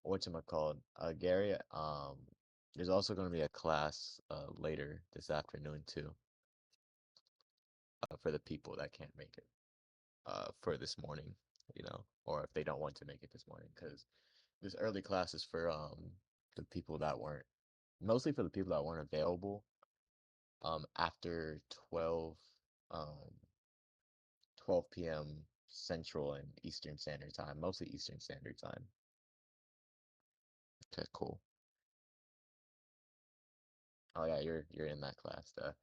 whatchamacallit, Gary, there's also going to be a class later this afternoon too, for the people that can't make it for this morning, or if they don't want to make it this morning, because this early class is for the people that weren't, mostly for the people that weren't available after um 12 p.m. Central and Eastern Standard Time, mostly Eastern Standard Time. Okay, cool. Oh yeah, you're in that class, though.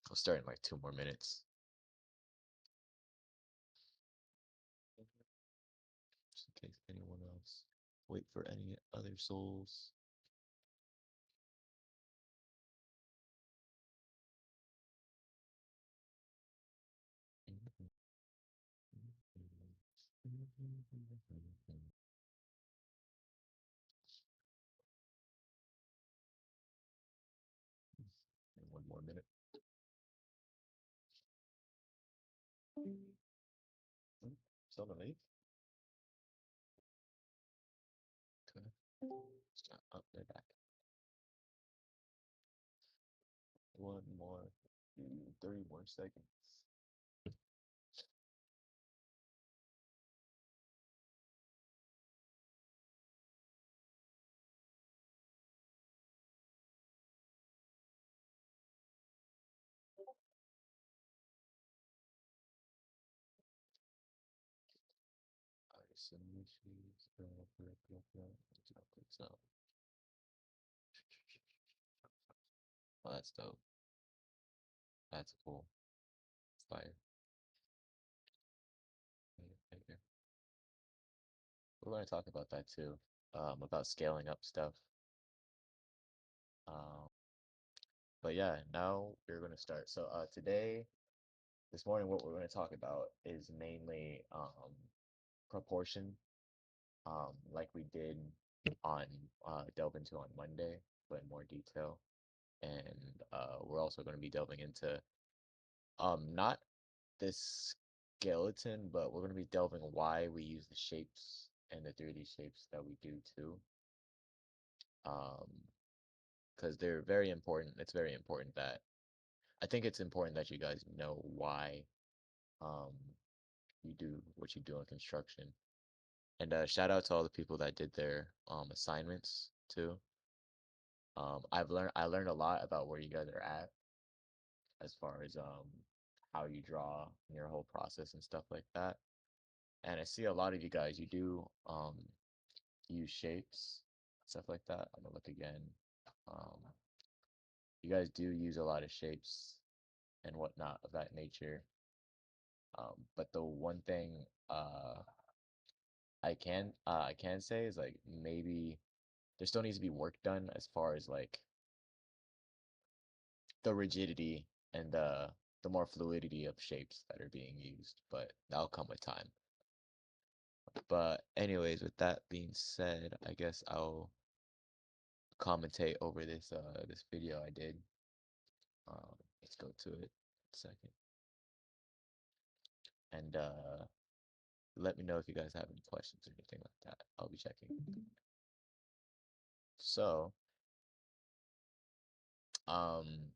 I'll start in like 2 more minutes. Just in case anyone else. Wait for any other souls. One more minute. Hmm, Still no leave? Okay. Oh, they're back. One more. 3 more seconds. Submissions. So, oh, that's dope. That's cool. Fire. Okay. We're going to talk about that too. About scaling up stuff. Um, but yeah, now we're going to start. So today, this morning, what we're going to talk about is mainly proportion, like we did on delve into on Monday, but in more detail. And we're also going to be delving into not this skeleton, but we're going to be delving why we use the shapes and the 3D shapes that we do too. Um, because they're very important. It's very important that I think it's important that you guys know why um you do what you do in construction. And shout out to all the people that did their assignments too. I learned a lot about where you guys are at as far as how you draw your whole process and stuff like that. And I see a lot of you guys, you do use shapes, stuff like that. I'm gonna look again. Um, you guys do use a lot of shapes and whatnot of that nature. But the one thing I can say is like maybe there still needs to be work done as far as like the rigidity and the more fluidity of shapes that are being used, but that'll come with time. But anyways, with that being said, I guess I'll commentate over this video I did. Let's go to it a second. And let me know if you guys have any questions or anything like that. I'll be checking. So, um,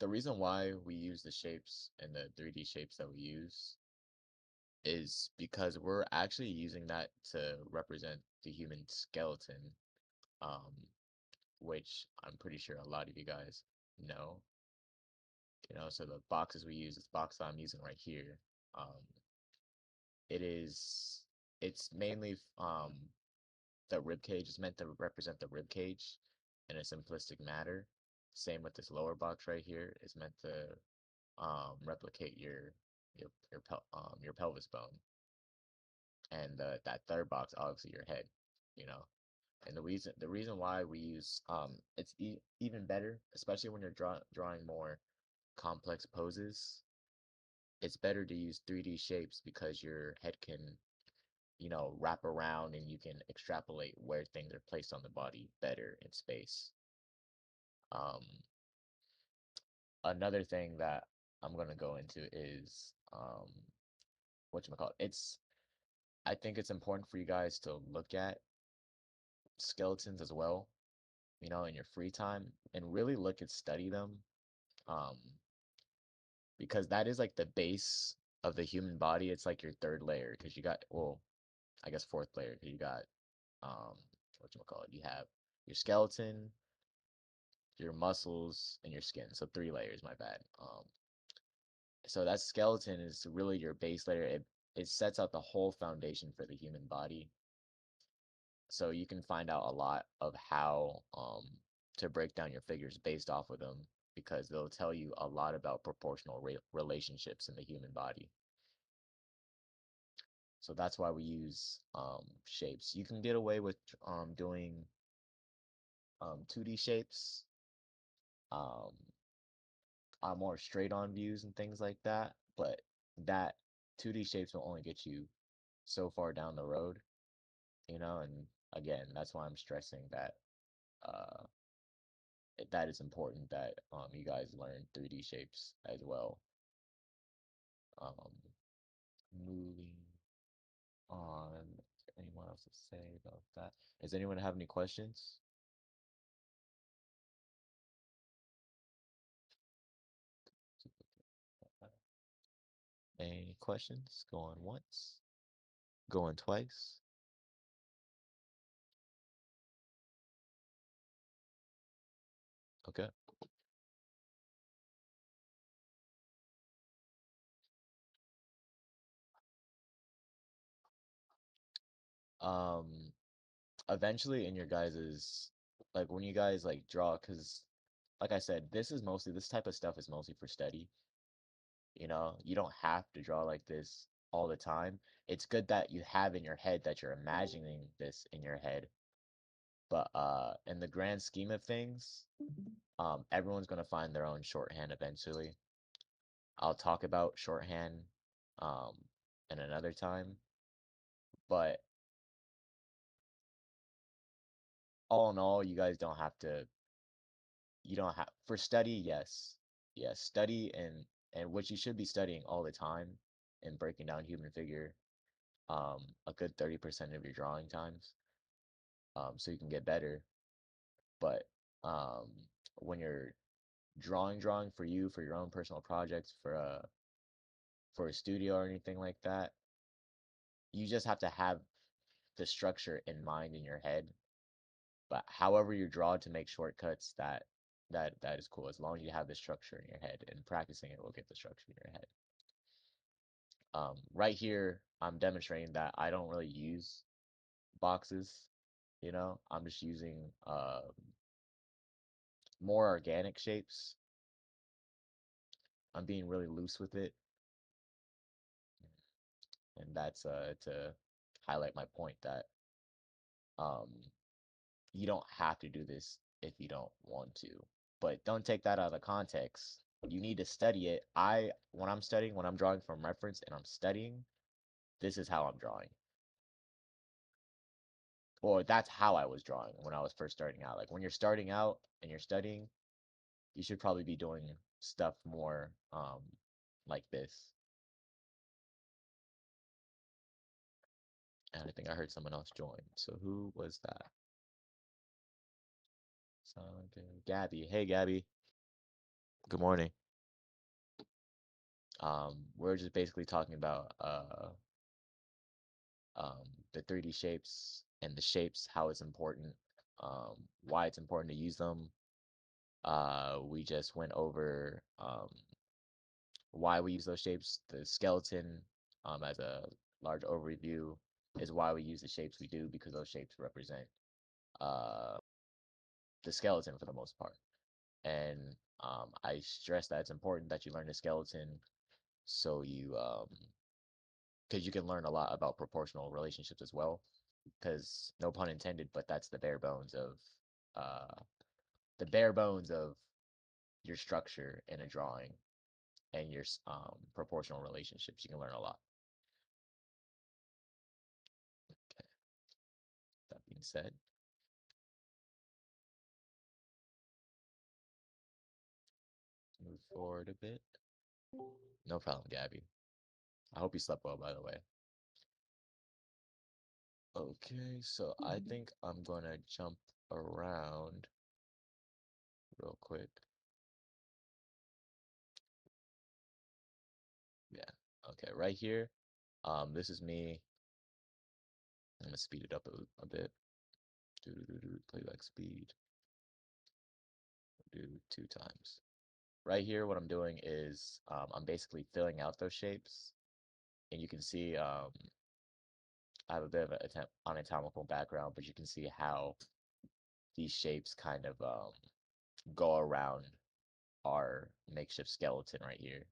the reason why we use the shapes and the 3D shapes that we use is because we're actually using that to represent the human skeleton, um, which I'm pretty sure a lot of you guys know. So the boxes we use, this box that I'm using right here, um, it is, it's mainly the rib cage is meant to represent the rib cage in a simplistic manner. Same with this lower box right here is meant to replicate your pelvis bone, and that third box obviously your head. You know, and the reason why we use it's even better, especially when you're drawing more complex poses. It's better to use 3D shapes because your head can wrap around and you can extrapolate where things are placed on the body better in space. Um, Another thing that I'm gonna go into is whatchamacallit. I think it's important for you guys to look at skeletons as well, in your free time and really study them. Um, because that is like the base of the human body. It's like your third layer because you got, well, I guess fourth layer because you got um whatchamacallit. You have your skeleton, your muscles, and your skin. So three layers, my bad. So that skeleton is really your base layer. It sets out the whole foundation for the human body. So you can find out a lot of how to break down your figures based off of them because they'll tell you a lot about proportional relationships in the human body. So that's why we use shapes. You can get away with doing 2D shapes, um, on more straight on views and things like that. But that 2D shapes will only get you so far down the road, and again, that's why I'm stressing that uh, that is important that you guys learn 3D shapes as well. Um, Moving on, is there anyone else to say about that? Does anyone have any questions? Any questions? Going once? Going twice? Okay. Um, Eventually in your guys's like when you guys like draw, because like I said, this type of stuff is mostly for study. You don't have to draw like this all the time. It's good that you have in your head that you're imagining this in your head. But in the grand scheme of things, everyone's gonna find their own shorthand eventually. I'll talk about shorthand um in another time, but all in all, you don't have for study, yes. Yes, study and what you should be studying all the time and breaking down human figure a good 30% of your drawing times so you can get better. But um when you're drawing for you for your own personal projects for a studio or anything like that, you just have to have the structure in mind in your head. But however you draw to make shortcuts, that is cool as long as you have the structure in your head and practicing it will get the structure in your head. Right here, I'm demonstrating that I don't really use boxes. I'm just using more organic shapes. I'm being really loose with it, and that's to highlight my point that um you don't have to do this if you don't want to. But don't take that out of context. You need to study it. When I'm studying, when I'm drawing from reference and I'm studying, this is how I'm drawing. Or that's how I was drawing when I was first starting out. Like when you're starting out and you're studying, you should probably be doing stuff more like this. And I think I heard someone else join. So who was that? Gabby. Hey Gabby. Good morning. We're just basically talking about um the 3D shapes and the shapes, how it's important, why it's important to use them. We just went over why we use those shapes. The skeleton, as a large overview, is why we use the shapes we do because those shapes represent uh, the skeleton for the most part. And I stress that it's important that you learn the skeleton so because you can learn a lot about proportional relationships as well. Because no pun intended, but that's uh, the bare bones of your structure in a drawing and your proportional relationships. You can learn a lot. Okay. That being said, move forward a bit. No problem, Gabby. I hope you slept well, by the way. Okay, so I think I'm gonna jump around real quick. Yeah. Okay, right here. This is me. I'm gonna speed it up a bit. Do playback speed. Do 2 times. Right here, what I'm doing is I'm basically filling out those shapes, and you can see I have a bit of an anatomical background, but you can see how these shapes kind of go around our makeshift skeleton right here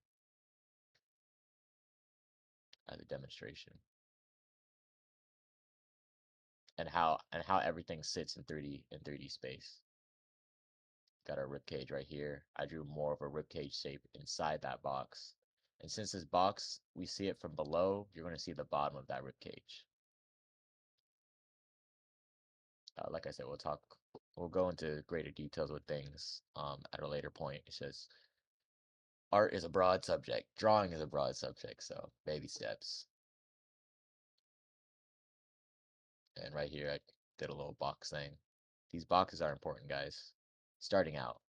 as a demonstration, and how everything sits in 3D space. Got our rib cage right here. I drew more of a rib cage shape inside that box. And since this box, we see it from below, you're going to see the bottom of that rib cage. Like I said, we'll go into greater details with things at a later point. It's just art is a broad subject, drawing is a broad subject, so baby steps. And right here, I did a little box thing. These boxes are important, guys. Starting out,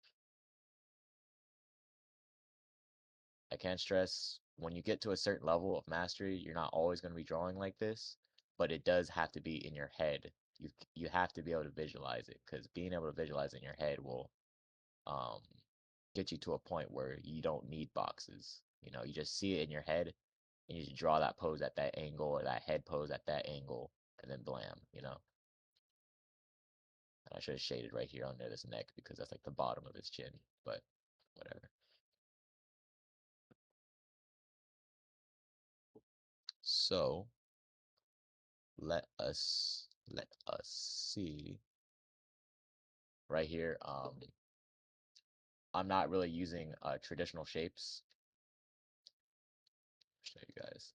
I can't stress when you get to a certain level of mastery, you're not always going to be drawing like this, but it does have to be in your head. You have to be able to visualize it because being able to visualize in your head will um get you to a point where you don't need boxes. You know, you just see it in your head and you just draw that pose at that angle or that head pose at that angle and then blam, you know. And I should have shaded right here under this neck because that's like the bottom of his chin, but whatever. So let us see right here. I'm not really using traditional shapes. Show you guys.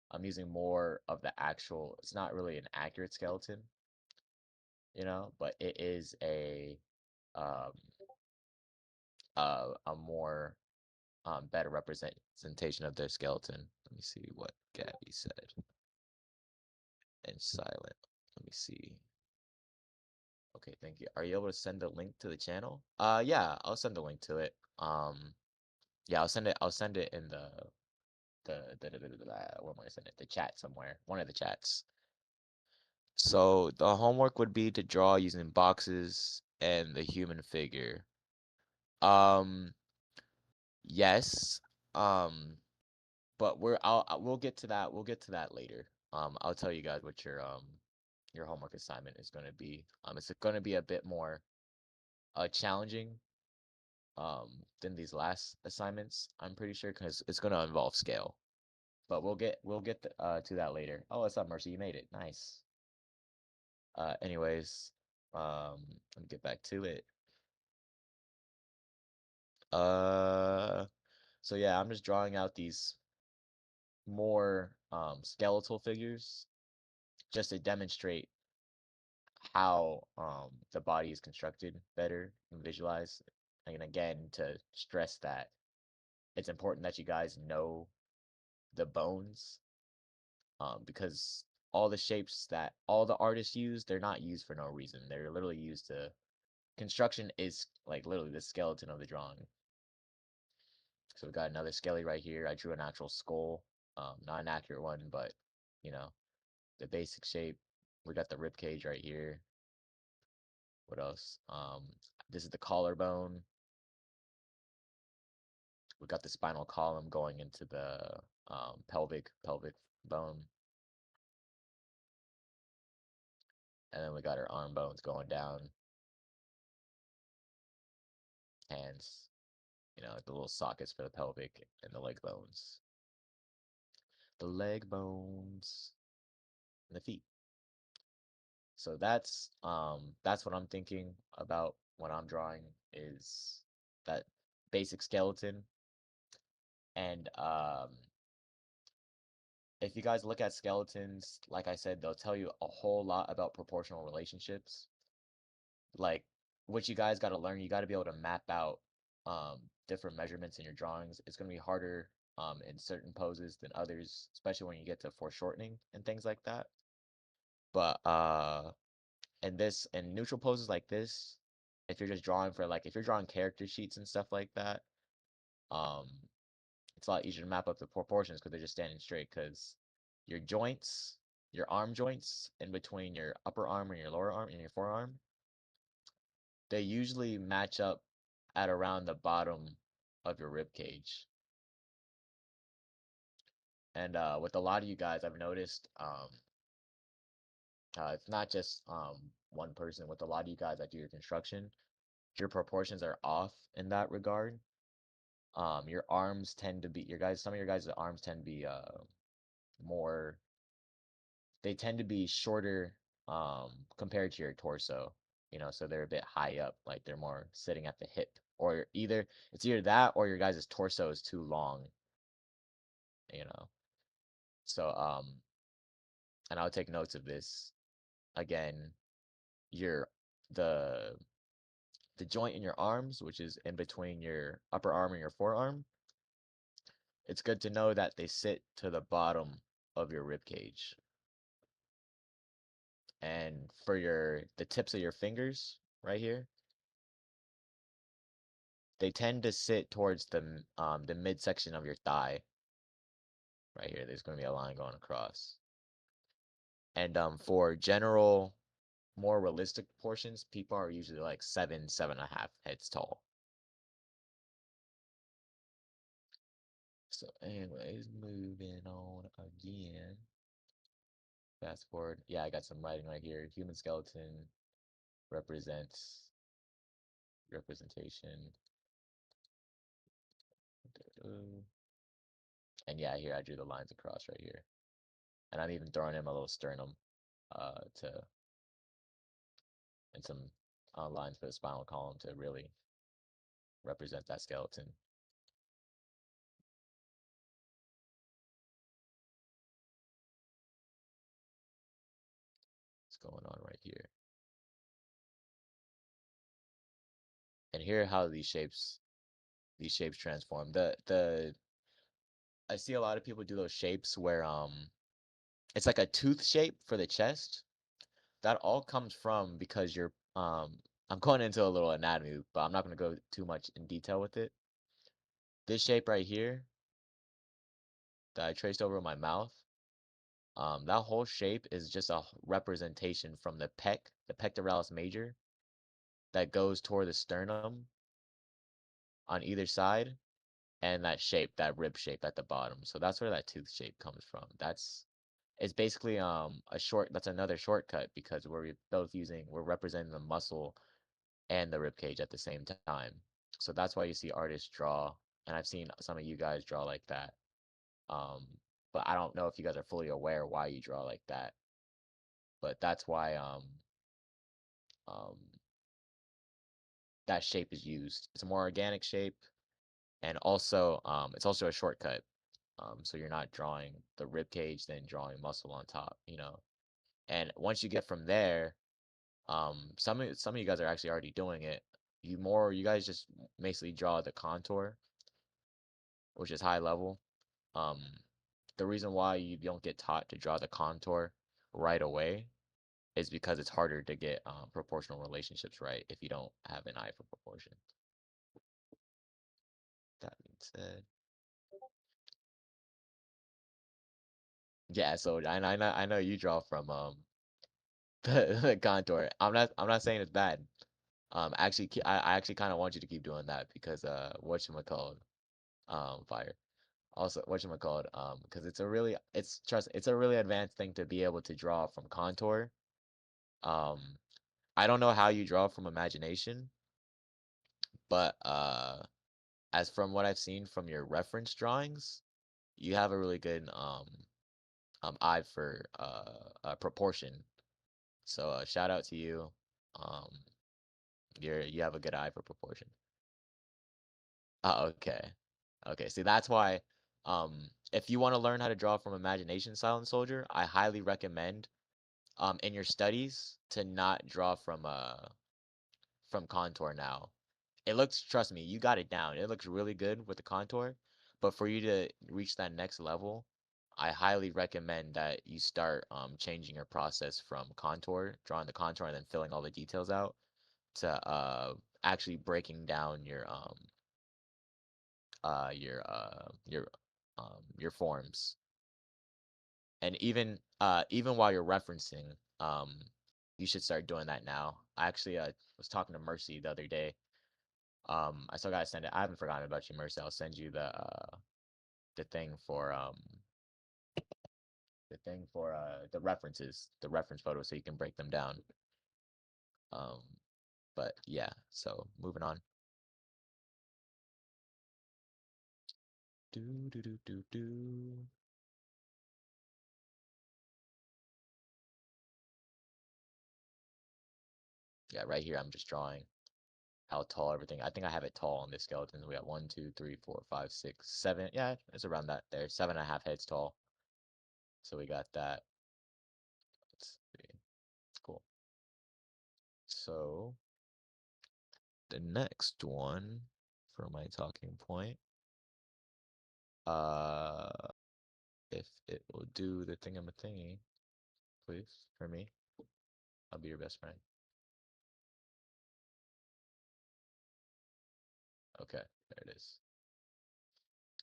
I'm using more of the actual. It's not really an accurate skeleton, you know, but it is um a more better representation of their skeleton. Let me see what Gabby said in silent. Let me see. Okay, thank you. Are you able to send a link to the channel? Yeah, I'll send a link to it. Yeah, I'll send it in where am I send it? The chat somewhere. One of the chats. So the homework would be to draw using boxes and the human figure. Um, yes. Um, but we'll get to that. We'll get to that later. I'll tell you guys what your homework assignment is going to be. It's going to be a bit more challenging than these last assignments. I'm pretty sure because it's going to involve scale. But we'll get to that later. Oh, what's up, Mercy? You made it. Nice. Anyways, let me get back to it. Uh, so yeah, I'm just drawing out these more skeletal figures just to demonstrate how the body is constructed better and visualize. And again, to stress that it's important that you guys know the bones because all the shapes that all the artists use, they're not used for no reason. They're literally used to construction is like literally the skeleton of the drawing. So we got another skelly right here. I drew an actual skull, not an accurate one, but you know the basic shape. We got the rib cage right here. What else? This is the collarbone. We got the spinal column going into the pelvic bone, and then we got our arm bones going down, hands. You know, the little sockets for the pelvic and the leg bones. The leg bones and the feet. So that's what I'm thinking about when I'm drawing is that basic skeleton. And if you guys look at skeletons, like I said, they'll tell you a whole lot about proportional relationships. Like what you guys got to learn, you got to be able to map out different measurements in your drawings. It's going to be harder in certain poses than others, especially when you get to foreshortening and things like that. But in neutral poses like this, if you're just drawing for like if you're drawing character sheets and stuff like that, um, it's a lot easier to map up the proportions because they're just standing straight. Because your joints, your arm joints in between your upper arm and your lower arm and your forearm, they usually match up at around the bottom of your rib cage. And with a lot of you guys, I've noticed it's not just one person. With a lot of you guys that do your construction, your proportions are off in that regard. Your arms tend to be some of your guys' arms tend to be more they tend to be shorter compared to your torso, so they're a bit high up, like they're more sitting at the hip. Or it's either that or your guys' torso is too long, you know. So and I'll take notes of this. Again, your the the joint in your arms, which is in between your upper arm and your forearm, it's good to know that they sit to the bottom of your rib cage. And for the tips of your fingers right here, they tend to sit towards the midsection of your thigh. Right here, there's going to be a line going across. And for general, more realistic portions, people are usually like 7.5 heads tall. So anyways, moving on again. Fast forward. Yeah, I got some writing right here. Human skeleton represents representation. And yeah, here I drew the lines across right here. And I'm even throwing in a little sternum to and some lines for the spinal column to really represent that skeleton. What's going on right here? And here how these shapes transform. I see a lot of people do those shapes where it's like a tooth shape for the chest. That all comes from because I'm going into a little anatomy, but I'm not going to go too much in detail with it. This shape right here that I traced over my mouth, that whole shape is just a representation from the pectoralis major, that goes toward the sternum on either side, and that rib shape at the bottom. So that's where that tooth shape comes from. It's basically that's another shortcut because we're representing the muscle and the rib cage at the same time. So that's why you see artists draw, and I've seen some of you guys draw like that. Um, but I don't know if you guys are fully aware why you draw like that. But that's why um that shape is used. It's a more organic shape, and also it's also a shortcut. So you're not drawing the rib cage then drawing muscle on top, And once you get from there, some of you guys are actually already doing it. You guys just basically draw the contour, which is high level. Um, the reason why you don't get taught to draw the contour right away is because it's harder to get proportional relationships right if you don't have an eye for proportion. That being said, yeah. So I know you draw from the contour. I'm not saying it's bad. Actually, I actually kind of want you to keep doing that because whatchamacallit, fire. Also, whatchamacallit, because it's a really advanced thing to be able to draw from contour. Um, I don't know how you draw from imagination, but as from what I've seen from your reference drawings, you have a really good eye for proportion. So shout out to you. Um, you have a good eye for proportion. Oh, okay. Okay. See, that's why if you want to learn how to draw from imagination, Silent Soldier, I highly recommend in your studies to not draw from contour now. Trust me, you got it down. It looks really good with the contour, But for you to reach that next level, I highly recommend that you start changing your process from contour, drawing the contour and then filling all the details out to actually breaking down your forms. And even while you're referencing, you should start doing that now. I actually was talking to Mercy the other day. I still gotta send it. I haven't forgotten about you, Mercy. I'll send you the thing for the references, the reference photos, so you can break them down. Um, but yeah, so moving on. Do do do do do. Yeah, right here I'm just drawing how tall everything. I think I have it tall on this skeleton. We got 1, 2, 3, 4, 5, 6, 7. Yeah, it's around that there. 7.5 heads tall. So we got that. Let's see. Cool. So the next one for my talking point, uh, if it will do the thingy, please, for me, I'll be your best friend. Okay, there it is.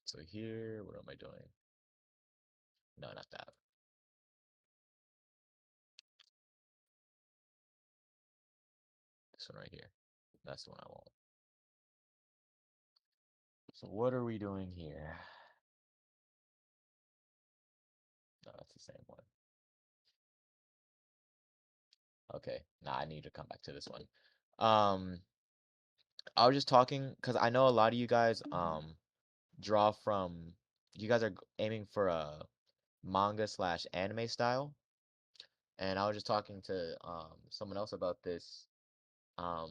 So here, what am I doing? No, not that. This one right here. That's the one I want. So what are we doing here? No, that's the same one. Okay, now I need to come back to this one. Um, I was just talking because I know a lot of you guys draw from. You guys are aiming for a manga slash anime style, and I was just talking to someone else about this. Um,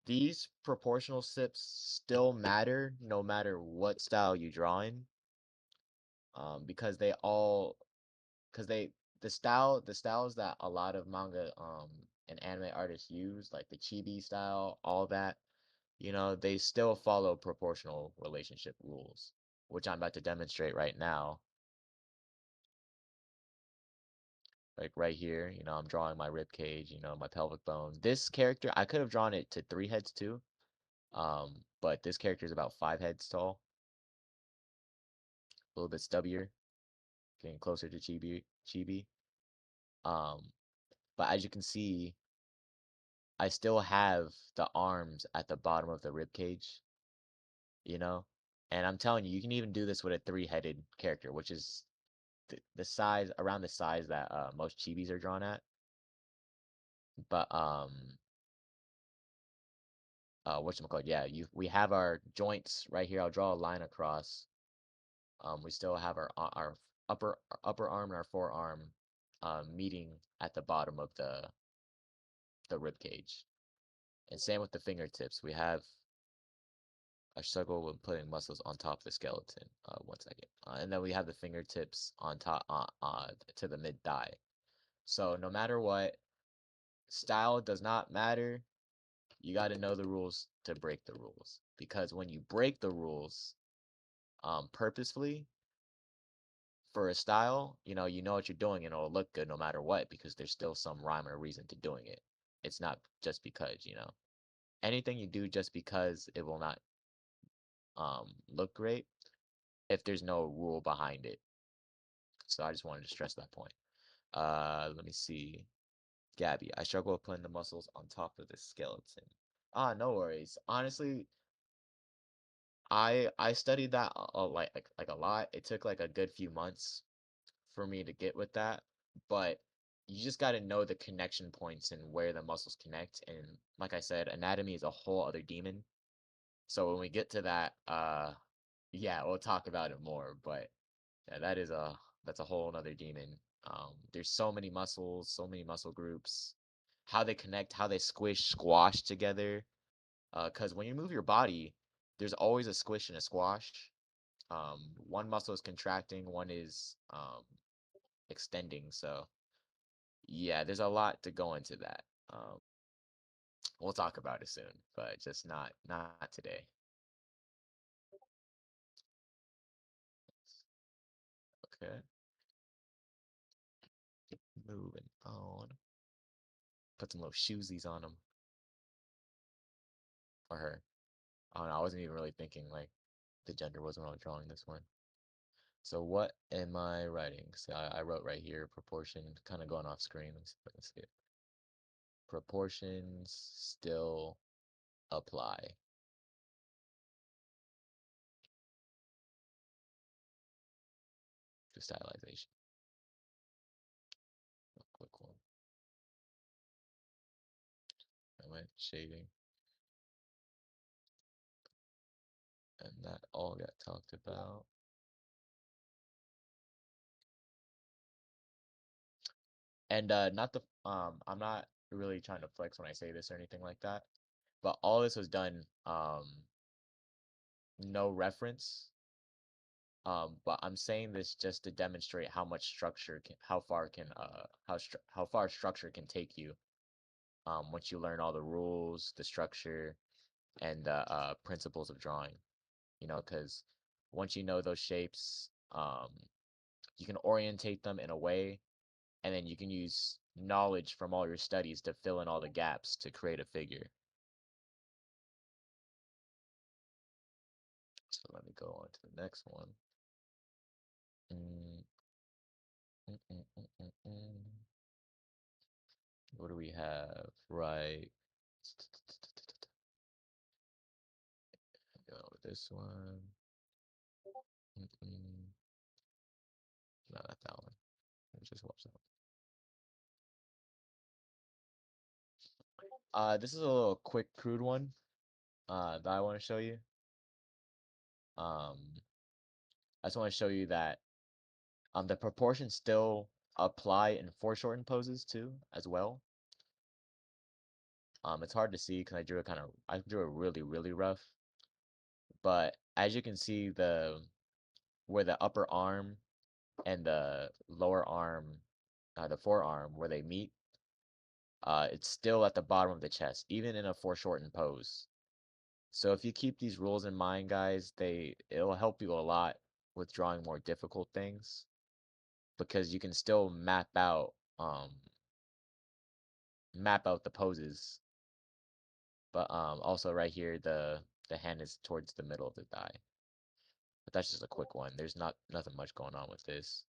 these proportional sips still matter no matter what style you draw in, because they all because they the styles that a lot of manga and anime artists use, like the chibi style, all that, they still follow proportional relationship rules, which I'm about to demonstrate right now. Like right here, I'm drawing my rib cage, my pelvic bone. This character, I could have drawn it to 3 heads too, but this character is about 5 heads tall, a little bit stubbier, getting closer to chibi. Um, but as you can see, I still have the arms at the bottom of the rib cage, you know? And I'm telling you, you can even do this with a 3-headed character, which is the size around the size that most chibis are drawn at. But whatchamacallit, yeah, we have our joints right here. I'll draw a line across. We still have our upper arm and our forearm meeting at the bottom of the rib cage. And same with the fingertips. We have I struggle with putting muscles on top of the skeleton. 1 second. And then we have the fingertips on top, to the mid thigh. So no matter what, style does not matter. You got to know the rules to break the rules. Because when you break the rules, purposefully for a style, you know what you're doing and it'll look good no matter what because there's still some rhyme or reason to doing it. It's not just because. Anything you do just because it will not look great if there's no rule behind it. So I just wanted to stress that point. Let me see. Gabby, I struggle with putting the muscles on top of the skeleton. No worries. Honestly, I studied that like a lot. It took like a good few months for me to get with that, but you just got to know the connection points and where the muscles connect. And like I said, anatomy is a whole other demon. So when we get to that, yeah, we'll talk about it more. But yeah, that's a whole other demon. There's so many muscles, so many muscle groups, how they connect, how they squash together. Because when you move your body, there's always a squish and a squash. One muscle is contracting, one is extending. So yeah, there's a lot to go into that. We'll talk about it soon, but just not today. Okay, moving on. Put some little shoesies on him or her. I don't know, I wasn't even really thinking like the gender wasn't really drawing this one. So what am I writing? So I wrote right here proportion, kind of going off screen. Let's see if I can see it. Proportions still apply to stylization. A quick one. I went shading, and that all got talked about. And not the I'm not really trying to flex when I say this or anything like that, but all this was done no reference. But I'm saying this just to demonstrate how much structure can, how far can how far structure can take you. Once you learn all the rules, the structure, and the principles of drawing, you know, because once you know those shapes, you can orientate them in a way, and then you can use knowledge from all your studies to fill in all the gaps to create a figure. So let me go on to the next one. Mm, mm, mm, mm, mm, mm. What do we have? Right. Go with this one. Mm-mm. No, not that one. Let me just watch that one. This is a little quick, crude one. That I want to show you. Um, I just want to show you that the proportions still apply in foreshortened poses too, as well. It's hard to see because I drew it really, really rough. But as you can see, where the upper arm and the lower arm, the forearm, where they meet, it's still at the bottom of the chest, even in a foreshortened pose. So if you keep these rules in mind, guys, it'll help you a lot with drawing more difficult things because you can still map out the poses. But also right here the hand is towards the middle of the thigh. But that's just a quick one. There's nothing much going on with this.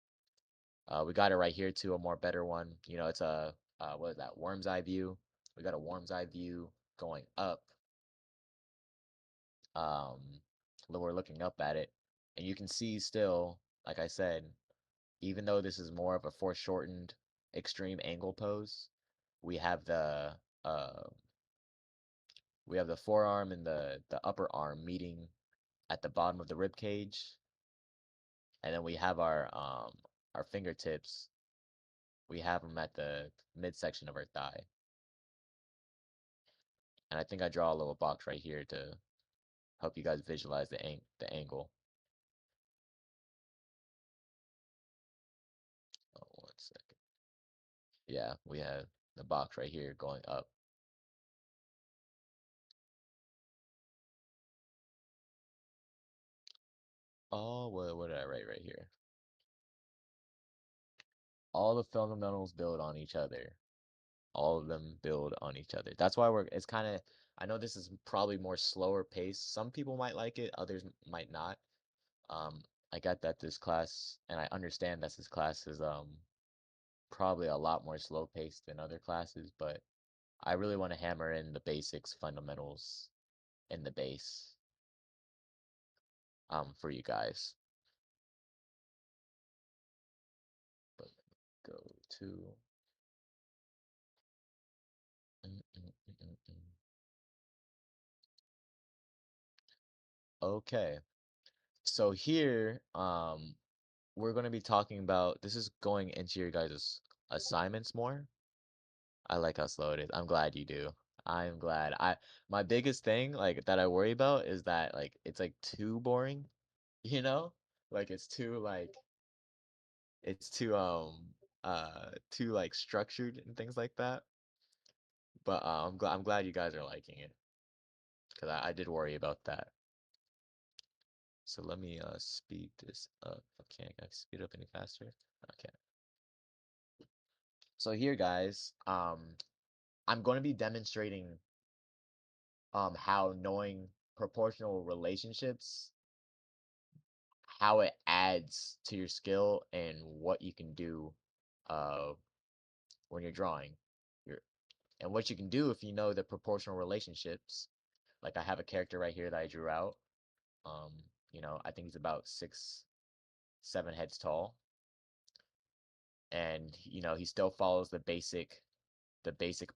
We got it right here too, a more better one. You know, it's a what is that? Worm's eye view. We got a worm's eye view going up. Um, we're looking up at it, and you can see still, like I said, even though this is more of a foreshortened extreme angle pose, we have the uh we have the forearm and the upper arm meeting at the bottom of the rib cage, and then we have our fingertips. We have them at the midsection of our thigh. And I think I draw a little box right here to help you guys visualize the angle. Oh, 1 second. Yeah, we have the box right here going up. Oh, what did I write right here? All the fundamentals build on each other. All of them build on each other. That's why it's kind of, I know this is probably more slower pace. Some people might like it, others might not. Um, I got that this class, and I understand that this class is probably a lot more slow paced than other classes, but I really want to hammer in the basics, fundamentals in the base for you guys. But go to mm, mm, mm, mm, mm. Okay. So here we're going to be talking about this is going into your guys' assignments more. I like how slow it is. I'm glad you do. I'm glad. My biggest thing like that I worry about is that like it's like too boring, you know? Like it's too like structured and things like that. But I'm glad you guys are liking it because I did worry about that. So let me speed this up. Okay, can I speed up any faster? Okay. So here, guys, I'm going to be demonstrating how knowing proportional relationships, how it adds to your skill and what you can do uh when you're drawing. Your and what you can do if you know the proportional relationships. Like I have a character right here that I drew out. Um, I think he's about 6, 7 heads tall, and he still follows the basic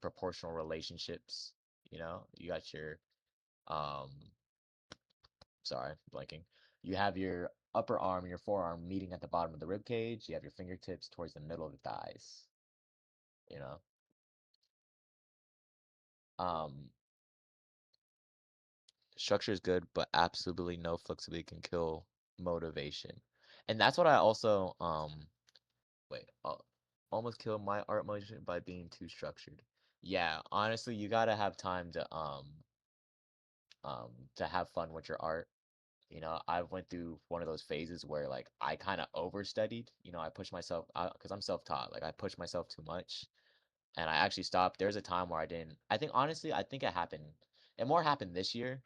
proportional relationships. You got your um sorry, blanking. You have your upper arm and your forearm meeting at the bottom of the rib cage. You have your fingertips towards the middle of the thighs. You know, um, structure is good, but absolutely no flexibility can kill motivation, and that's what I also wait, almost killed my art motivation by being too structured. Yeah, honestly, you gotta have time to have fun with your art. I went through one of those phases where like I kind of overstudied. I pushed myself because I'm self-taught. Like I pushed myself too much, and I actually stopped. There's a time where I didn't. I think honestly, I think it happened. It more happened this year.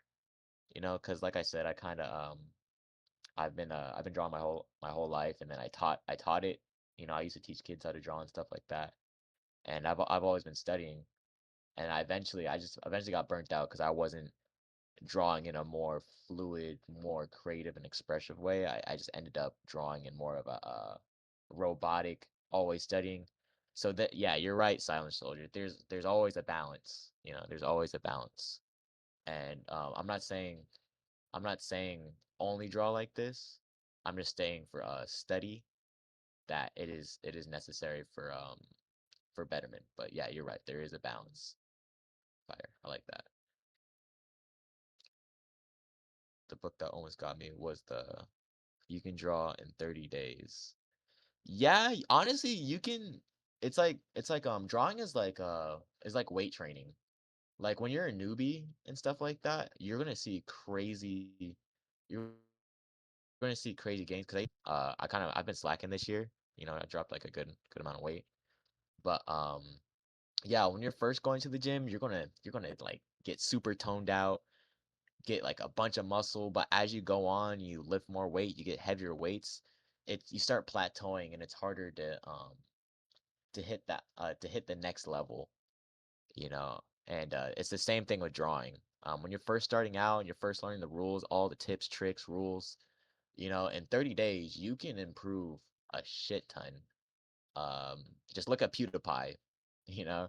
Because like I said, I've been drawing my whole life, and then I taught it. I used to teach kids how to draw and stuff like that, and I've always been studying, and I just eventually got burnt out because I wasn't drawing in a more fluid, more creative and expressive way. I just ended up drawing in more of a robotic, always studying. So that yeah, you're right, Silent Soldier. There's always a balance. There's always a balance. And I'm not saying only draw like this. I'm just saying for study that it is necessary for betterment. But yeah, you're right. There is a balance. Fire. I like that. The book that almost got me was the You Can Draw in 30 Days. Yeah, honestly, you can it's like drawing is like weight training. Like when you're a newbie and stuff like that, you're gonna see crazy gains because I've been slacking this year. I dropped like a good amount of weight. But yeah, when you're first going to the gym, you're gonna like get super toned out, get like a bunch of muscle, but as you go on, you lift more weight, you get heavier weights. You start plateauing and it's harder to hit the next level, you know. And it's the same thing with drawing. When you're first starting out and you're first learning the rules, all the tips, tricks, rules, in 30 days you can improve a shit ton. Just look at PewDiePie, you know,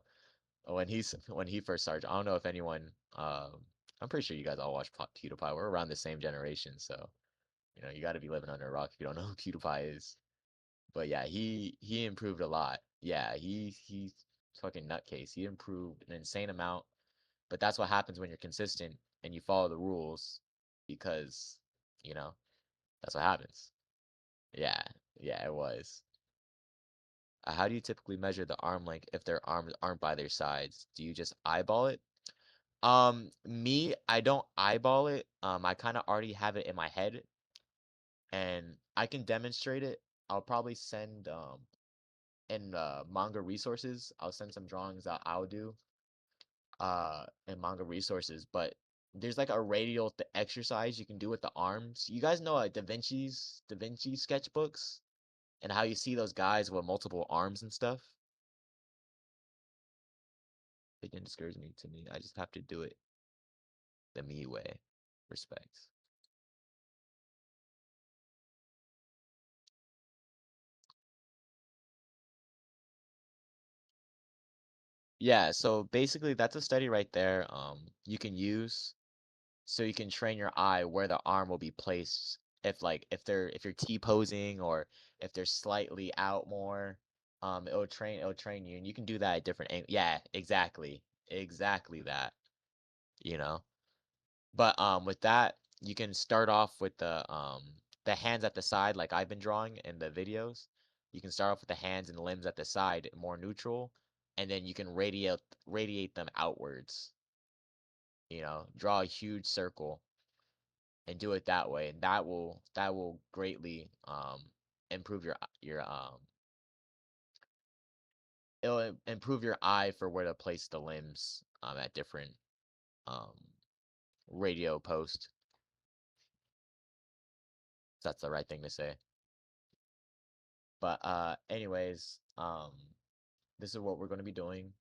when he first started. I don't know if anyone I'm pretty sure you guys all watch PewDiePie. We're around the same generation, so you got to be living under a rock if you don't know who PewDiePie is. But yeah, he improved a lot. Yeah, he's fucking nutcase. He improved an insane amount. But that's what happens when you're consistent and you follow the rules because, you know, that's what happens. Yeah, yeah, it was. How do you typically measure the arm length if their arms aren't by their sides? Do you just eyeball it? Me, I don't eyeball it. I kind of already have it in my head and I can demonstrate it. I'll probably send in manga resources. I'll send some drawings that I'll do in manga resources, but there's like a radial exercise you can do with the arms. You guys know Da Vinci sketchbooks and how you see those guys with multiple arms and stuff? It didn't discourage me to me. I just have to do it the me way. Respect. Yeah, so basically that's a study right there. You can use so you can train your eye where the arm will be placed if you're T-posing or if they're slightly out more. It'll train you and you can do that at different yeah, exactly. Exactly that, you know. But with that, you can start off with the hands at the side like I've been drawing in the videos. You can start off with the hands and limbs at the side, more neutral, and then you can radiate them outwards. Draw a huge circle and do it that way, and that will greatly improve your it'll improve your eye for where to place the limbs at different um radio post. If that's the right thing to say. But anyways, this is what we're going to be doing.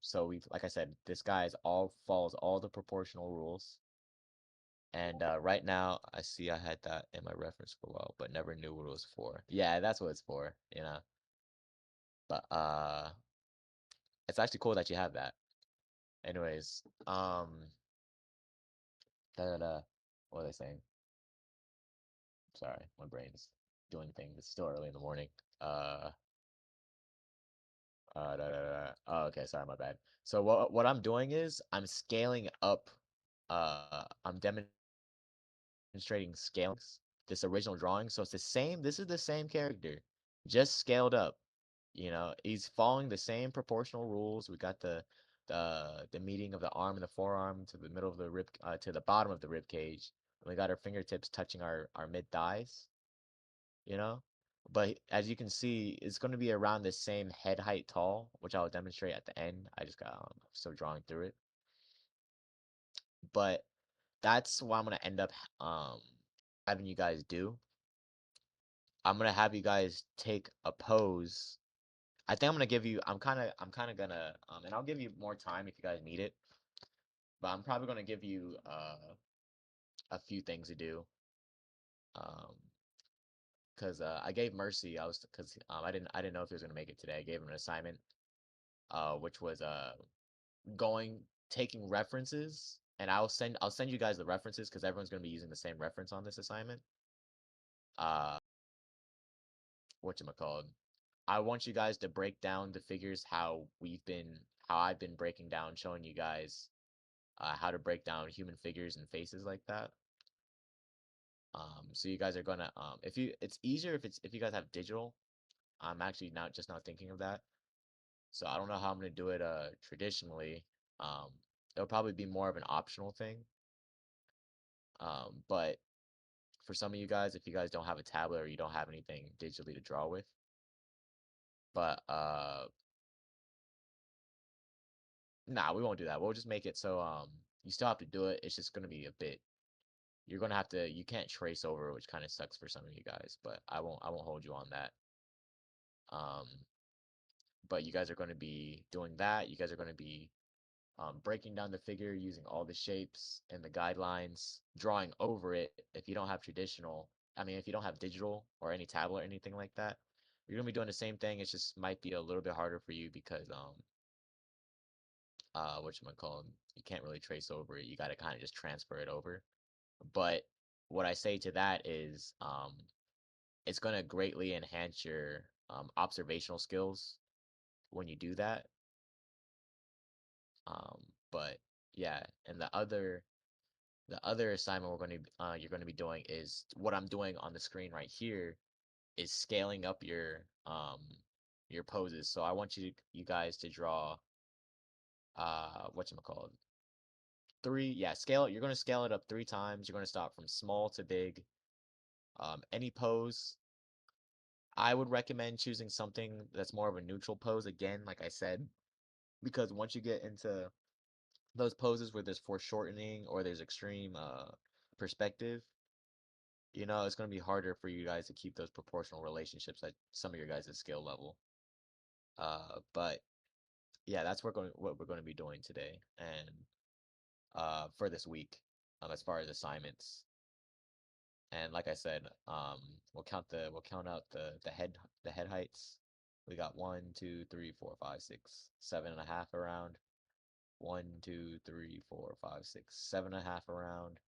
So we've, like I said, this guy's all follows all the proportional rules. And right now, I see I had that in my reference for a while, but never knew what it was for. Yeah, that's what it's for, you know. But it's actually cool that you have that. Anyways, da, da, da. What are they saying? Sorry, my brain's doing things. It's still early in the morning. Uh, da, da, da. Oh, okay, sorry, my bad. So what I'm doing is I'm scaling up. I'm demonstrating scaling this original drawing. So it's the same. This is the same character, just scaled up. You know, he's following the same proportional rules. We got the meeting of the arm and the forearm to the middle of the rib to the bottom of the rib cage. And we got our fingertips touching our mid thighs. You know, but as you can see, it's going to be around the same head height tall, which I'll demonstrate at the end. I just got still drawing through it, but that's what I'm gonna end up um having you guys do. I'm gonna have you guys take a pose. I think I'm gonna give you. I'm kind of gonna and I'll give you more time if you guys need it. But I'm probably gonna give you a few things to do. Um, cause I gave Mercy. Cause I didn't know if he was gonna make it today. I gave him an assignment. Which was going taking references, and I'll send you guys the references because everyone's gonna be using the same reference on this assignment. Uh, whatchamacalled? I want you guys to break down the figures how I've been breaking down, showing you guys how to break down human figures and faces like that. So you guys are gonna if you it's easier if you guys have digital. I'm actually not thinking of that. So I don't know how I'm gonna do it traditionally. Um, it'll probably be more of an optional thing. But for some of you guys, if you guys don't have a tablet or you don't have anything digitally to draw with, but nah, we won't do that. We'll just make it so you still have to do it. It's just gonna be a bit. You're gonna have to. You can't trace over, which kind of sucks for some of you guys. But I won't hold you on that. Um, but you guys are gonna be doing that. You guys are gonna be breaking down the figure using all the shapes and the guidelines, drawing over it. If you don't have traditional, I mean, if you don't have digital or any tablet or anything like that, you're gonna be doing the same thing. It just might be a little bit harder for you because whatchamacallit, you can't really trace over it. You gotta kind of just transfer it over. But what I say to that is it's gonna greatly enhance your observational skills when you do that. Um, but yeah, and the other assignment you're going to be doing is what I'm doing on the screen right here is scaling up your poses. So I want you guys to draw whatchamacallit, three, yeah, scale it. You're going to scale it up 3 times. You're going to start from small to big. Any pose, I would recommend choosing something that's more of a neutral pose, again, like I said, because once you get into those poses where there's foreshortening or there's extreme perspective, it's going to be harder for you guys to keep those proportional relationships at some of your guys' skill level. But yeah, that's what we're going to be doing today and for this week, as far as assignments. And like I said, we'll count out the head heights. We got 1, 2, 3, 4, 5, 6, 7.5 around. 1, 2, 3, 4, 5, 6, 7.5 around.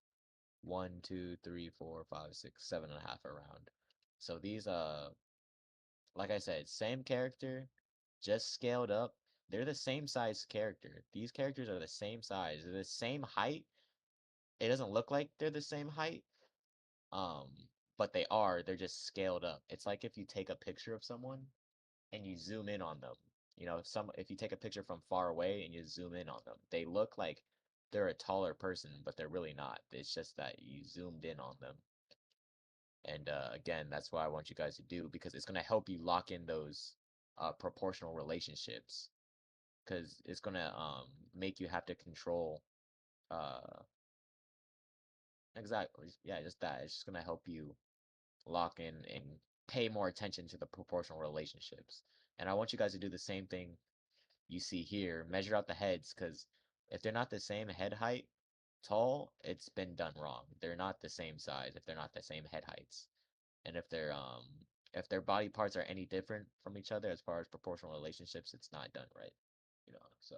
1, 2, 3, 4, 5, 6, 7.5 around. So these like I said, same character, just scaled up. They're the same size character. These characters are the same size. They're the same height. It doesn't look like they're the same height. Um, but they are. They're just scaled up. It's like if you take a picture of someone and you zoom in on them. If you take a picture from far away and you zoom in on them, they look like they're a taller person, but they're really not. It's just that you zoomed in on them. And again, that's what I want you guys to do because it's gonna help you lock in those proportional relationships. Because it's gonna make you have to control uh exactly, yeah, just that. It's just gonna help you lock in and pay more attention to the proportional relationships. And I want you guys to do the same thing you see here. Measure out the heads because if they're not the same head height tall, it's been done wrong. They're not the same size if they're not the same head heights. And if their body parts are any different from each other as far as proportional relationships, it's not done right. So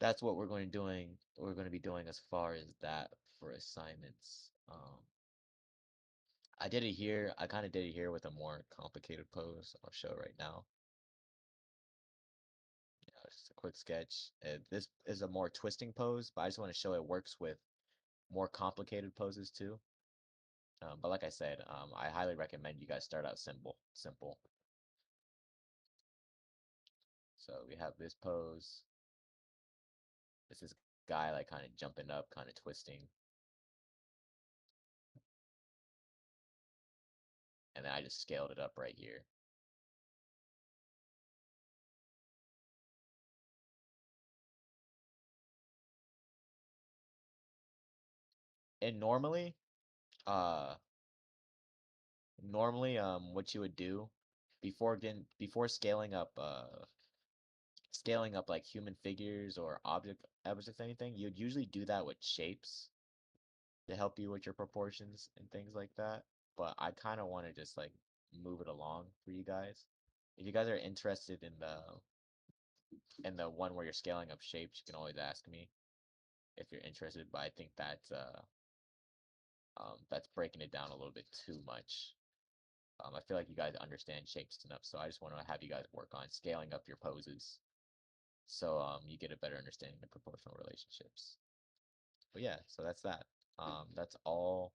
that's what we're going to be doing as far as that for assignments. I did it here. I kind of did it here with a more complicated pose. I'll show right now. Just a quick sketch. This is a more twisting pose, but I just want to show it works with more complicated poses too. But like I said, I highly recommend you guys start out simple. So we have this pose. This guy like kind of jumping up, kind of twisting, and then I just scaled it up right here. And uh, what you would do before scaling up like human figures or objects anything, you'd usually do that with shapes to help you with your proportions and things like that. But I kind of want to just like move it along for you guys. If you guys are interested in the one where you're scaling up shapes, you can always ask me if you're interested. But I think that's breaking it down a little bit too much. I feel like you guys understand shapes enough, so I just want to have you guys work on scaling up your poses so you get a better understanding of proportional relationships. But yeah, so that's that. That's all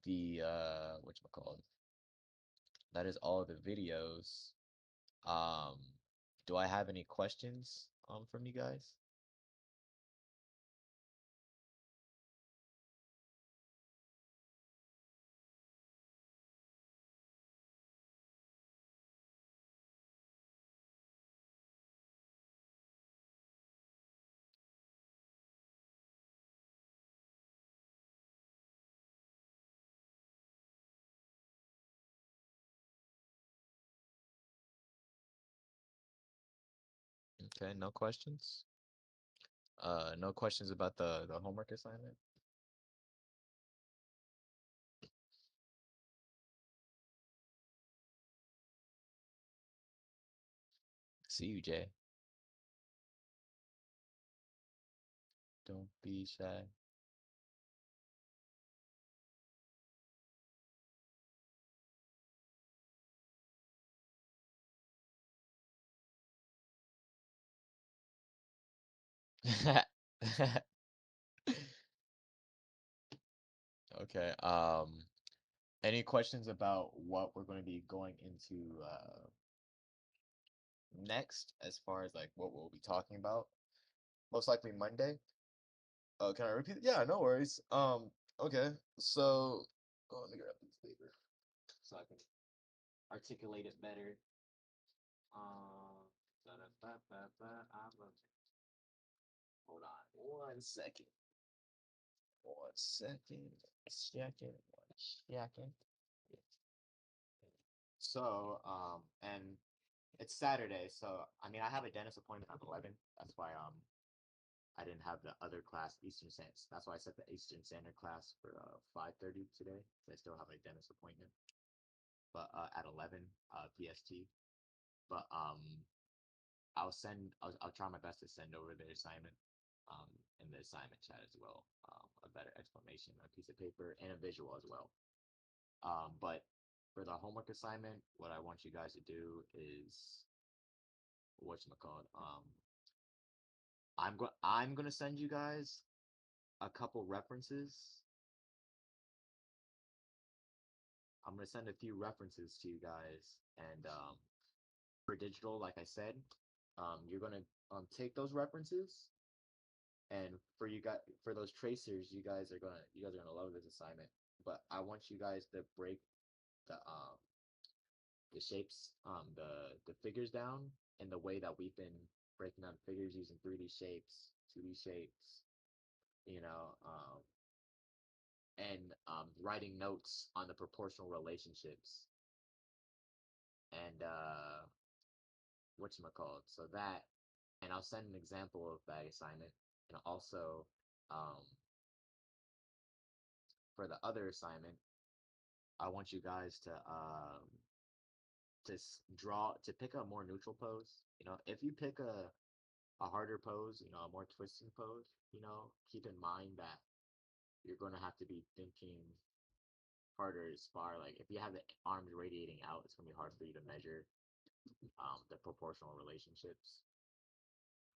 the whatchamacallit. That is all the videos. Um, do I have any questions from you guys? Okay, no questions. No questions about the homework assignment. See you, Jay. Don't be shy. Okay. Any questions about what we're going to be going into next as far as like what we'll be talking about? Most likely Monday. Can I repeat? Yeah, no worries. Okay. So, oh, let me grab this paper so I can articulate it better. Um, hold on one second. One second. Second. One second. So, and it's Saturday, so I mean, I have a dentist appointment at 11. That's why I didn't have the other class Eastern Standard. That's why I set the Eastern Standard class for 5:30 today. I still have a dentist appointment, but at 11 PST. But I'll try my best to send over the assignment in the assignment chat as well. A better explanation, a piece of paper, and a visual as well. But for the homework assignment, what I want you guys to do is whatchamacallit. I'm gonna send you guys a couple references. I'm gonna send a few references to you guys, and for digital, like I said, you're gonna take those references And for you guys, for those tracers, you guys are gonna love this assignment. But I want you guys to break the shapes, the figures down in the way that we've been breaking down figures using 3D shapes, 2D shapes, you know, and writing notes on the proportional relationships and whatchamacallit. So that, and I'll send an example of that assignment, and also um, for the other assignment, I want you guys to draw to pick a more neutral pose. You know, if you pick a harder pose, you know, a more twisting pose, you know, keep in mind that you're going to have to be thinking harder as far like if you have the arms radiating out, it's going to be hard for you to measure the proportional relationships.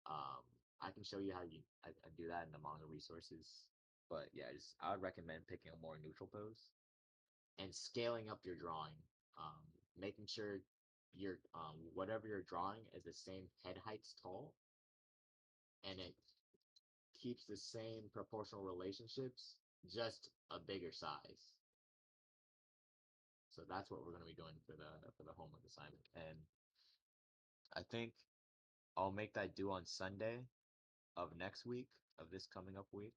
Um, I can show you how I do that in the manga resources, but yeah, I would recommend picking a more neutral pose and scaling up your drawing, um, making sure your whatever you're drawing is the same head heights tall, and it keeps the same proportional relationships, just a bigger size. So that's what we're going to be doing for the homework assignment, and I think I'll make that due on Sunday of next week, of this coming up week,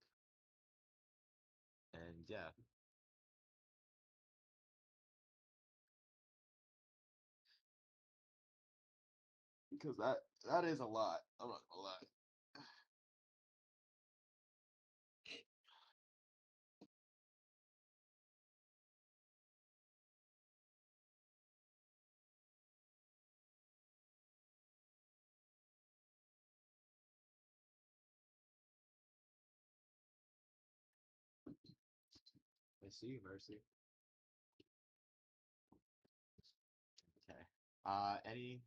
and yeah, because that is a lot. I'm not gonna lie. I see you, Mercy. Okay. Any?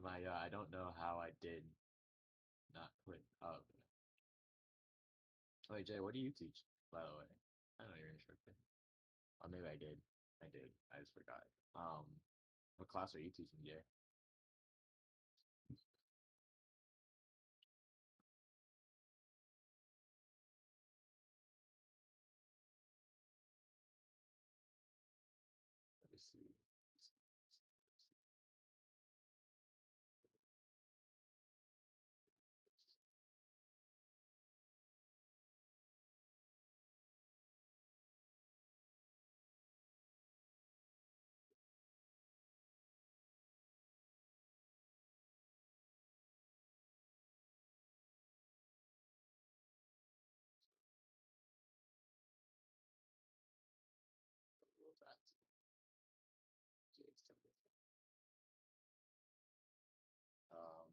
My I don't know how I did not put. Oh, wait, Jay, what do you teach? By the way, I don't know you're instructor. Or maybe I did. I did. I just forgot. Um, what class are you teaching, Jay? Let me see. Um,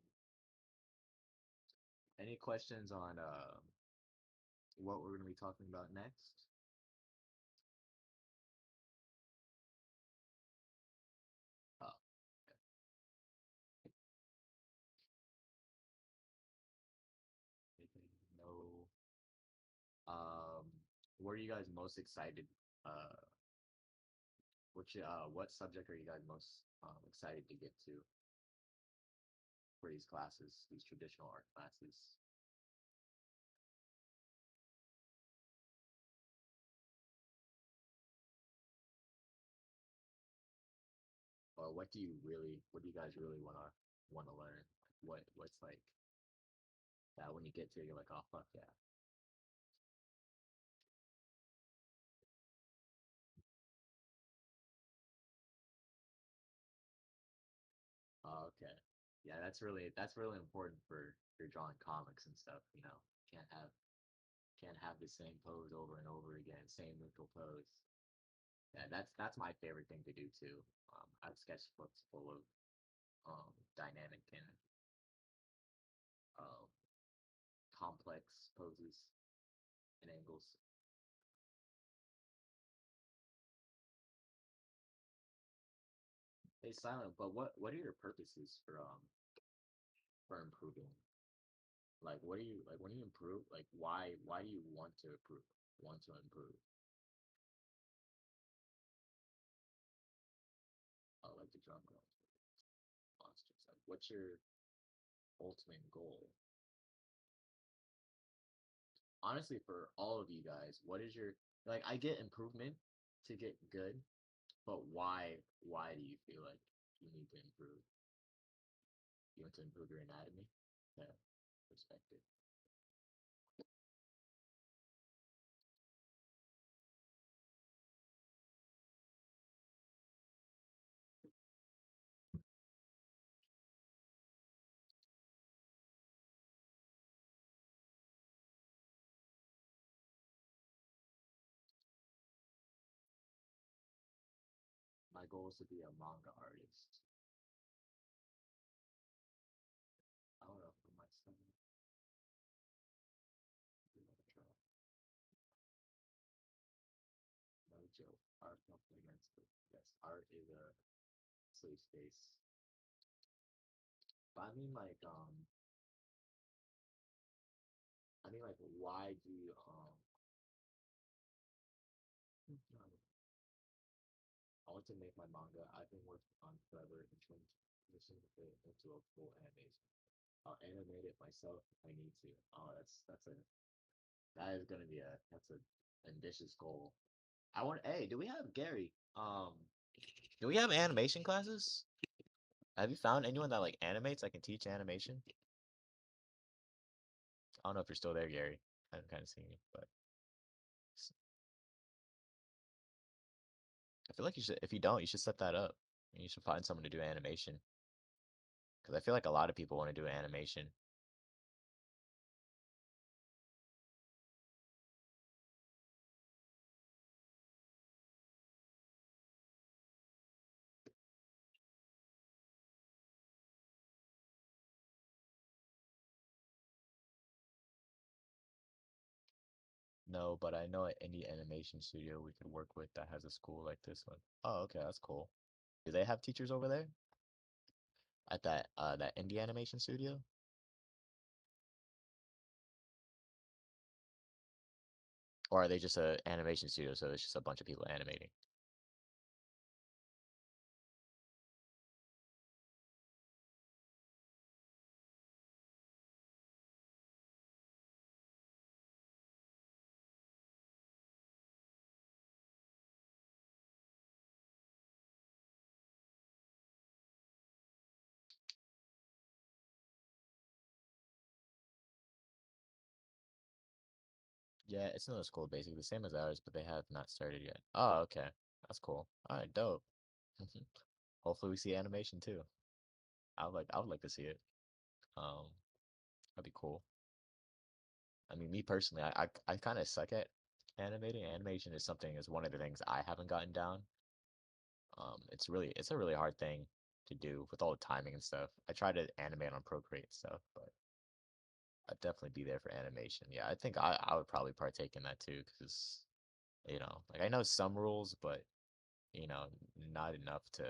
any questions on what we're gonna be talking about next? Oh, anything? No. Um, what are you guys most excited? Uh, what subject are you guys most excited to get to for these classes, these traditional art classes? Or what do you guys really wanna learn? What's like that when you get to it, you're like, oh fuck yeah. Oh, okay. Yeah, that's really important for you're drawing comics and stuff, you know. Can't have can't have the same pose over and over again, same neutral pose. Yeah, that's my favorite thing to do too. I have sketchbooks full of dynamic and um complex poses and angles. Hey, Silent, but what are your purposes for improving? Like, what do you like when you improve? Like, why do you want to improve? Want to improve? what's your ultimate goal? Honestly, for all of you guys, what is your like? I get improvement to get good, but why? Why do you feel like you need to improve? You want to improve your anatomy? Yeah, perspective. My goal is to be a manga artist. I don't know for myself. No joke. Art nothing against it. Yes, art is a safe space. But I mean like why do you I want to make my manga. I've been working on forever and trying to transition it into a full animation. I'll animate it myself if I need to. Oh, that is gonna be a that's a ambitious goal. I want. Hey, do we have Gary? Do we have animation classes? Have you found anyone that like animates that can teach animation? I don't know if you're still there, Gary. I'm kind of seeing you, but I feel like you should. If you don't, you should set that up. You should find someone to do animation because I feel like a lot of people want to do animation. No, but I know an indie animation studio we could work with that has a school like this one. Oh, okay, that's cool. Do they have teachers over there at that indie animation studio? Or are they just a animation studio, so it's just a bunch of people animating? Yeah, it's another school basically the same as ours, but they have not started yet. Oh, okay. That's cool. All right, dope. Hopefully we see animation too. I would like to see it. Um, that'd be cool. I mean, me personally, I kind of suck at animating. Animation is one of the things I haven't gotten down. It's a really hard thing to do with all the timing and stuff. I try to animate on Procreate and stuff, but I'd definitely be there for animation. Yeah, I think I would probably partake in that too, because like I know some rules, but not enough to.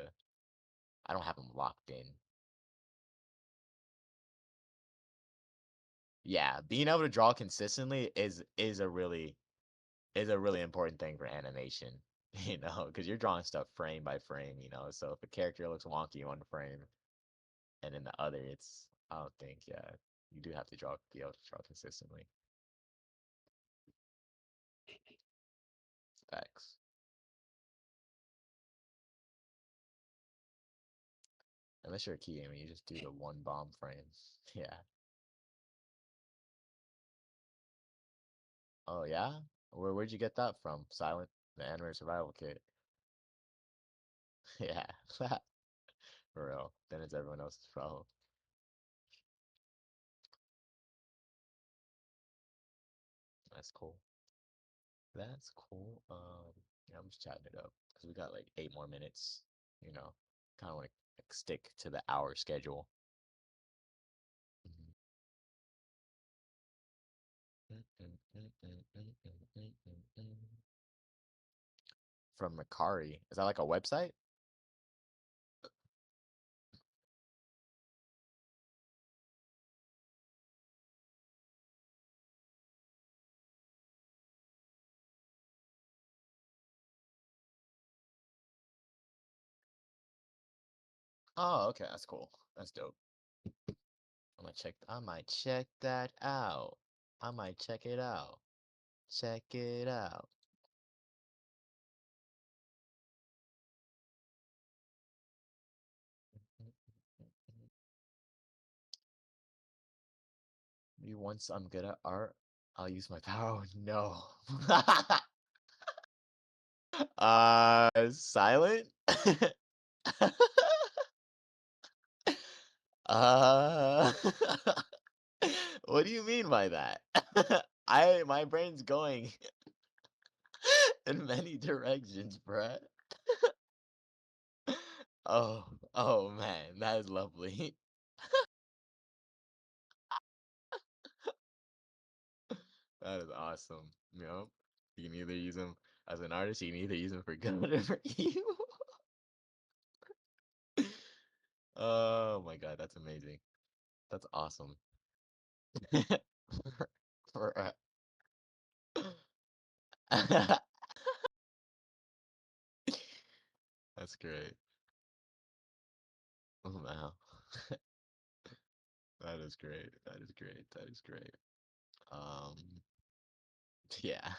I don't have them locked in. Yeah, being able to draw consistently is a really important thing for animation. Because you're drawing stuff frame by frame. So if a character looks wonky in one frame and in the other, I don't think, yeah, you do have to be able to draw consistently. Facts. Unless you're a key, I mean, you just do the one bomb frame. Yeah. Oh yeah? Where'd you get that from? Silent, the anime survival kit. Yeah. For real. Then it's everyone else's problem. That's cool. That's cool. Yeah, I'm just chatting it up because we got like 8 more minutes. You know, kind of want to stick to the hour schedule. From Macari. Is that like a website? Oh, okay, that's cool. That's dope. I might check that out. I might check it out. Check it out. Maybe once I'm good at art, I'll use my power. No. Silent? Uh, what do you mean by that? My brain's going in many directions, bruh. Oh, oh man, that is lovely. That is awesome. You know, you can either use them as an artist, you can either use them for good or for evil. Oh my god, that's amazing. That's awesome. For, that's great. Oh, wow. That is great. That is great. That is great. Um, yeah.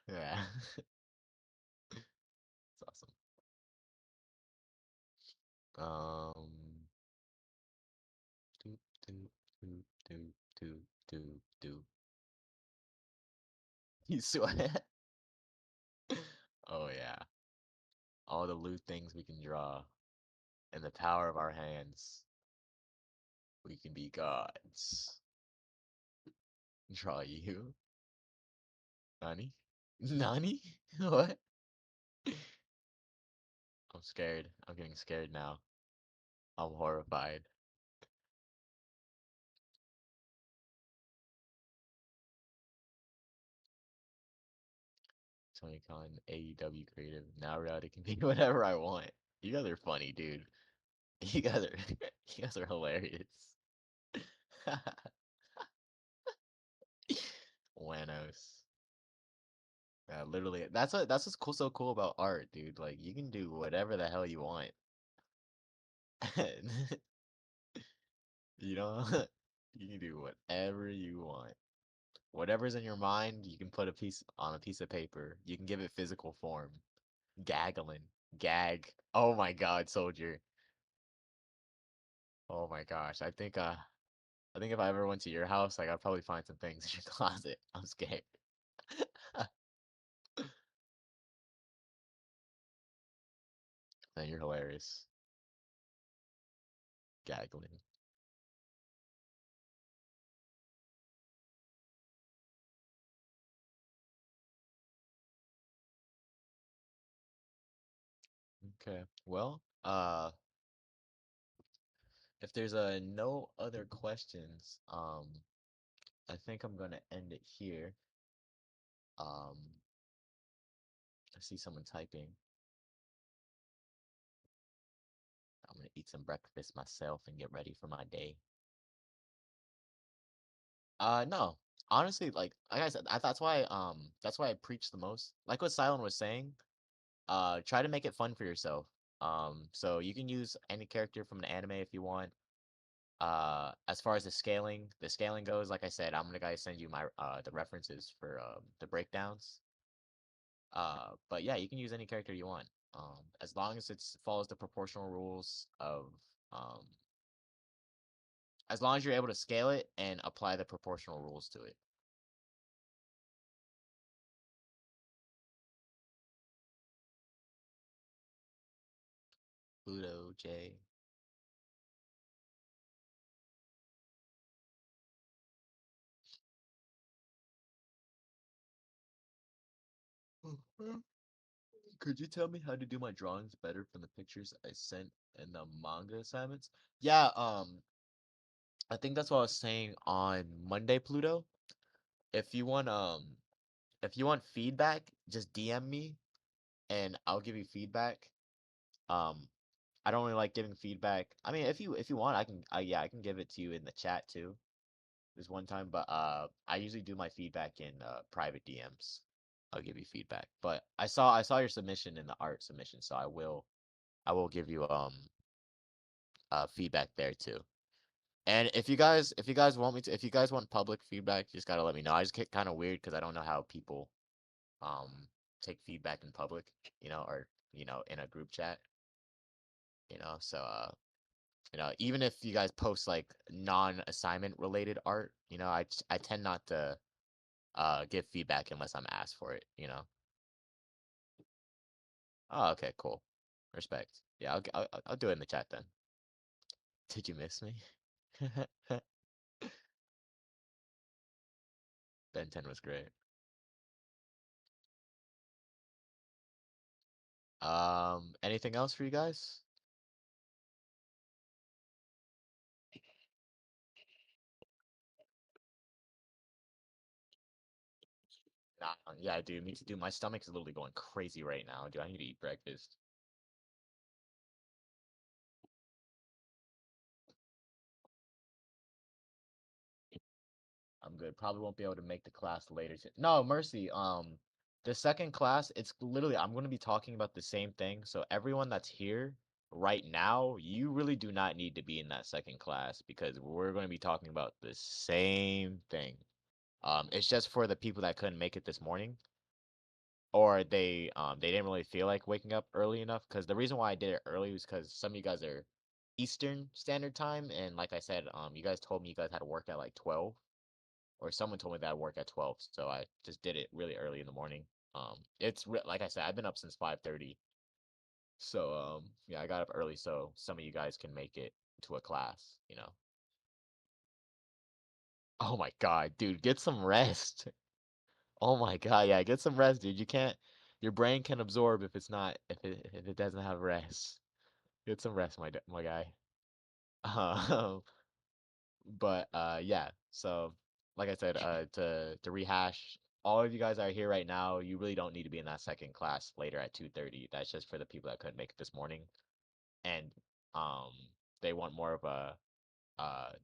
Yeah. It's awesome. Um, do, do, do, do, do, do, do. You sweat? Oh, yeah. All the loot things we can draw. And the power of our hands. We can be gods. Draw you. Nani? Nani? What? I'm scared. I'm getting scared now. I'm horrified. Tony Khan, AEW creative. Now reality can be whatever I want. You guys are funny, dude. You guys are you guys are hilarious. Wanos. Yeah, literally, that's what's cool, so cool about art, dude. Like you can do whatever the hell you want. You know, you can do whatever you want. Whatever's in your mind, you can put a piece on a piece of paper. You can give it physical form. Gaggling. Gag. Oh my god, soldier. Oh my gosh. I think if I ever went to your house, like I'd probably find some things in your closet. I'm scared. Man, you're hilarious. Gaggling. Okay. Well, if there's no other questions, I think I'm gonna end it here. Um, I see someone typing. I'm gonna eat some breakfast myself and get ready for my day. No. Honestly, like I said, that's why I preach the most. Like what Silent was saying, try to make it fun for yourself. So you can use any character from an anime if you want. As far as the scaling goes, like I said, I'm gonna guys send you my the references for the breakdowns. But yeah, you can use any character you want. As long as it follows the proportional rules of um as long as you're able to scale it and apply the proportional rules to it. Pluto J. Could you tell me how to do my drawings better from the pictures I sent in the manga assignments? Yeah, I think that's what I was saying on Monday, Pluto. If you want if you want feedback, just DM me and I'll give you feedback. Um I don't really like giving feedback. I mean, if you want, I can give it to you in the chat too. This one time, but I usually do my feedback in private DMs. I'll give you feedback. But I saw your submission in the art submission, so I will give you feedback there too. And if you guys want public feedback, you just gotta let me know. I just get kind of weird because I don't know how people um take feedback in public, or in a group chat, So even if you guys post like non-assignment related art, I tend not to give feedback unless I'm asked for it. Oh, okay, cool. Respect. Yeah, I'll do it in the chat then. Did you miss me? Ben 10 was great. Anything else for you guys? Nah, yeah, dude, me too. Dude, my stomach is literally going crazy right now. Dude, I need to eat breakfast. I'm good. Probably won't be able to make the class later. No, Mercy. The second class, it's literally I'm going to be talking about the same thing. So everyone that's here right now, you really do not need to be in that second class because we're going to be talking about the same thing. It's just for the people that couldn't make it this morning, or they didn't really feel like waking up early enough. Because the reason why I did it early was because some of you guys are Eastern Standard Time, and like I said, you guys told me you guys had to work at like 12, or someone told me that I work at 12, so I just did it really early in the morning. Like I said, I've been up since 5:30, so yeah, I got up early so some of you guys can make it to a class. Oh my God, dude, get some rest. Oh my God, yeah, get some rest, dude. Your brain can absorb if it doesn't have rest. Get some rest, my guy. Um, but yeah. So, like I said, to rehash, all of you guys that are here right now, you really don't need to be in that second class later at 2:30. That's just for the people that couldn't make it this morning, and um, they want more of a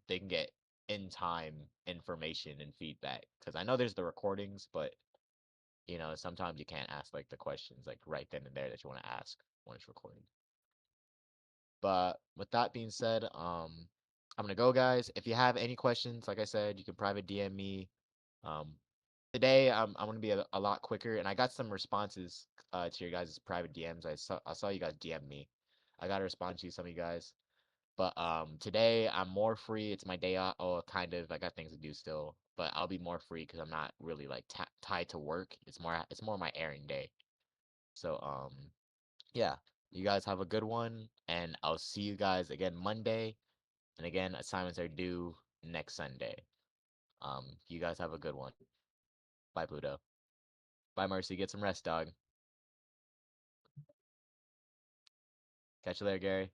they can get in time information and feedback. Because I know there's the recordings, but sometimes you can't ask like the questions like right then and there that you want to ask when it's recorded. But with that being said, I'm gonna go, guys. If you have any questions, like I said, you can private DM me. Um, Today I'm gonna be a lot quicker, and I got some responses to your guys' private DMs. I saw you guys DM me. I gotta respond to some of you guys. But today I'm more free. It's my day off. Oh, kind of. I got things to do still, but I'll be more free because I'm not really like tied to work. It's more my errand day. So yeah. You guys have a good one, and I'll see you guys again Monday. And again, assignments are due next Sunday. You guys have a good one. Bye, Pluto. Bye, Mercy. Get some rest, dog. Catch you later, Gary.